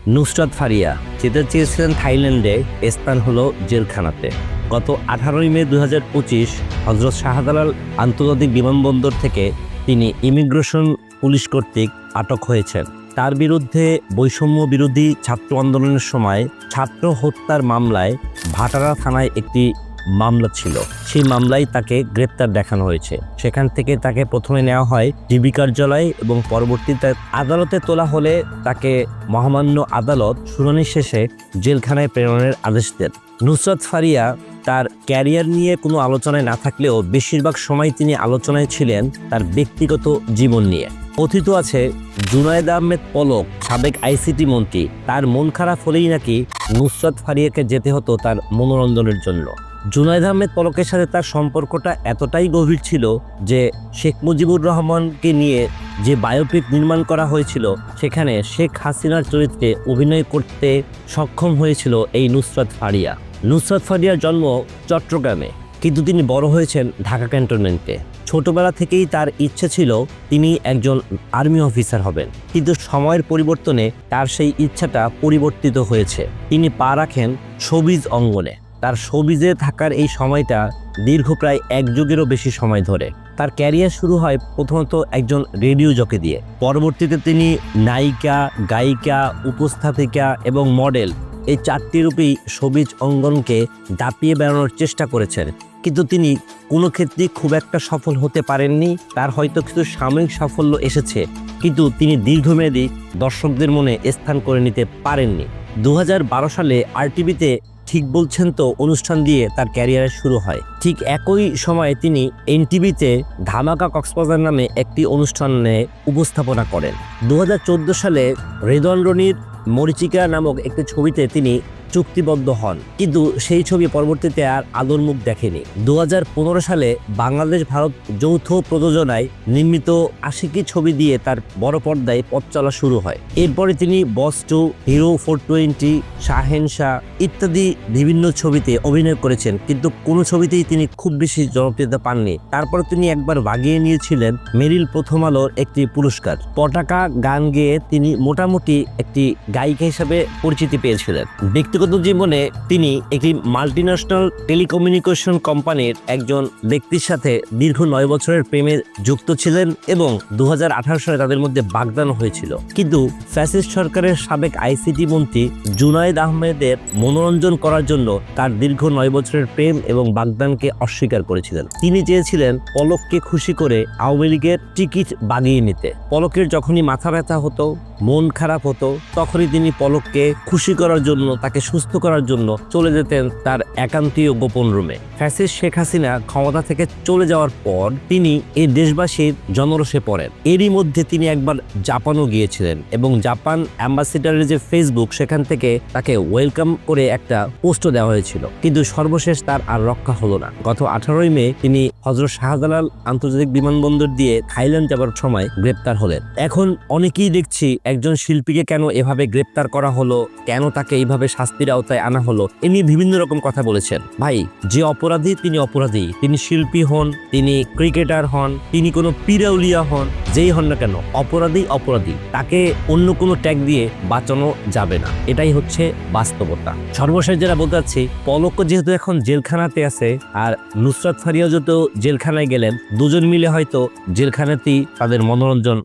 নুসরাত ফারিয়া যেতে চেয়েছিলেন থাইল্যান্ডে, স্থান হলো জেলখানাতে। গত 18ই মে 2025 হজরত শাহজালাল আন্তর্জাতিক বিমানবন্দর থেকে তিনি ইমিগ্রেশন পুলিশ কর্তৃক আটক হয়েছেন। তার বিরুদ্ধে বৈষম্য বিরোধী ছাত্র আন্দোলনের সময় ছাত্র হত্যার মামলায় ভাটারা থানায় একটি মামলা ছিল। সেই মামলায় তাকে গ্রেপ্তার দেখানো হয়েছে। সেখান থেকে তাকে প্রথমে নেওয়া হয় ডিবি কার্যালয় এবং পরবর্তীতে আদালতে তোলা হলে তাকে মহামান্য আদালত শুনানি শেষে জেলখানায় প্রেরণের আদেশ দেন। নুসরাত ফারিয়া তার ক্যারিয়ার নিয়ে কোনো আলোচনায় না থাকলেও বেশিরভাগ সময় তিনি আলোচনায় ছিলেন তার ব্যক্তিগত জীবন নিয়ে। কথিত আছে জুনায়েদ আহমেদ পলক, সাবেক আইসিটি মন্ত্রী, তার মন খারাপ হলেই নাকি নুসরাত ফারিয়াকে যেতে হতো তার মনোরঞ্জনের জন্য। জুনায়েদ আহমেদ পলকের সাথে তার সম্পর্কটা এতটাই গভীর ছিল যে শেখ মুজিবুর রহমানকে নিয়ে যে বায়োপিক নির্মাণ করা হয়েছিল সেখানে শেখ হাসিনার চরিত্রে অভিনয় করতে সক্ষম হয়েছিল এই নুসরাত ফারিয়া। নুসরাত ফারিয়ার জন্ম চট্টগ্রামে, কিন্তু তিনি বড় হয়েছেন ঢাকা ক্যান্টনমেন্টে। ছোটবেলা থেকেই তার ইচ্ছে ছিল তিনি একজন আর্মি অফিসার হবেন, কিন্তু সময়ের পরিবর্তনে তার সেই ইচ্ছাটা পরিবর্তিত হয়েছে। তিনি পা রাখেন শোবিজ অঙ্গনে। তার শোবিজে থাকার এই সময়টা দীর্ঘ প্রায় 1 যুগেরও বেশি সময় ধরে। তার ক্যারিয়ার শুরু হয় প্রথমত একজন রেডিও জকি দিয়ে। পরবর্তীতে তিনি নায়িকা, গায়িকা, উপস্থাপিকা এবং মডেল এই 4টি রূপেই শোবিজ অঙ্গনকে দাপিয়ে বেড়ানোর চেষ্টা করেছেন, কিন্তু তিনি কোনো ক্ষেত্রেই খুব একটা সফল হতে পারেননি। তার হয়তো কিছু সাময়িক সাফল্য এসেছে, কিন্তু তিনি দীর্ঘমেয়াদী দর্শকদের মনে স্থান করে নিতে পারেননি। 2012 সালে আরটিভিতে ঠিক বলছেন তো অনুষ্ঠান দিয়ে তার ক্যারিয়ারের শুরু হয়। ঠিক একই সময়ে তিনি এনটিভিতে ধামাকা কক্সবাজার নামে একটি অনুষ্ঠানে উপস্থাপনা করেন। 2014 সালে রেদওয়ান রনির মরিচিকা নামক একটি ছবিতে তিনি চুক্তিবদ্ধ হন, কিন্তু সেই ছবি পরবর্তীতে আর আলোর মুখ দেখেনি। 2015 সালে বাংলাদেশ ভারত যৌথ প্রযোজনায় নির্মিত আশিকি ছবি দিয়ে তার বড় পর্দায় পথ চলা শুরু হয়। এরপরে তিনি বস 2, হিরো 420, শাহেনশাহ ইত্যাদি বিভিন্ন ছবিতে অভিনয় করেছেন, কিন্তু কোনো ছবিতেই তিনি খুব বেশি জনপ্রিয়তা পাননি। তারপর তিনি একবার বাগিয়ে নিয়েছিলেন মেরিল প্রথম আলোর একটি পুরস্কার। পটাকা গান গেয়ে তিনি মোটামুটি একটি গায়িকা হিসাবে পরিচিতি পেয়েছিলেন। ব্যক্তিগত জীবনে তিনি একটি মাল্টিন্যাশনাল টেলিকমিউনিকেশন কোম্পানির একজন ব্যক্তির সাথে দীর্ঘ 9 বছরের প্রেমে যুক্ত ছিলেন এবং 2018 সালে তাদের মধ্যে বাগদান হয়েছিল। কিন্তু ফ্যাসিস্ট সরকারের সাবেক আইসিটি মন্ত্রী জুনায়েদ আহমেদের মনোরঞ্জন করার জন্য তার দীর্ঘ 9 বছরের প্রেম এবং বাগদানকে অস্বীকার করেছিলেন। তিনি চেয়েছিলেন পলককে খুশি করে আওয়ামী লীগের টিকিট বাগিয়ে নিতে। পলকের যখনই মাথা ব্যথা হতো, মন খারাপ হতো, তখনই তিনি পলককে খুশি করার জন্য, তাকে সুস্থ করার জন্য চলে যেতেন তার একান্তীয় গোপন রুমে। ফ্যাসিস্ট শেখ হাসিনা ক্ষমতা থেকে চলে যাওয়ার পর তিনি এই দেশবাসীর জনরোষে পড়েন। এরই মধ্যে তিনি একবার জাপানও গিয়েছিলেন এবং জাপান অ্যাম্বাসেডারের যে ফেসবুক, সেখান থেকে তাকে ওয়েলকাম করে একটা পোস্টও দেওয়া হয়েছিল, কিন্তু সর্বশেষ তার আর রক্ষা হলো না। গত 18ই মে তিনি হজরত শাহজালাল আন্তর্জাতিক বিমানবন্দর দিয়ে থাইল্যান্ড যাবার সময় গ্রেপ্তার হলেন। এখন অনেকেই দেখছি একজন শিল্পীকে কেন এভাবে গ্রেপ্তার করা হলো, কেন তাকে এইভাবে শাস্তির আওতায় আনা হলো, এ নিয়ে বিভিন্ন রকম কথা বলেছেন। ভাই, যে অপরাধী তিনি অপরাধী, তিনি শিল্পী হন, তিনি ক্রিকেটার হন, তিনি কোনো পীরাউলিয়া হন, যেই হন না কেন অপরাধী অপরাধী, তাকে অন্য কোনো ট্যাগ দিয়ে বাঁচানো যাবে না। এটাই হচ্ছে বাস্তবতা। সর্বশেষ যেটা বলতে চাচ্ছি, পলক যেহেতু এখন জেলখানাতে আছে আর নুসরাত ফারিয়া যেহেতু জেলখানায় গেলেন, দুজন মিলে হয়তো জেলখানাতেই তাদের মনোরঞ্জন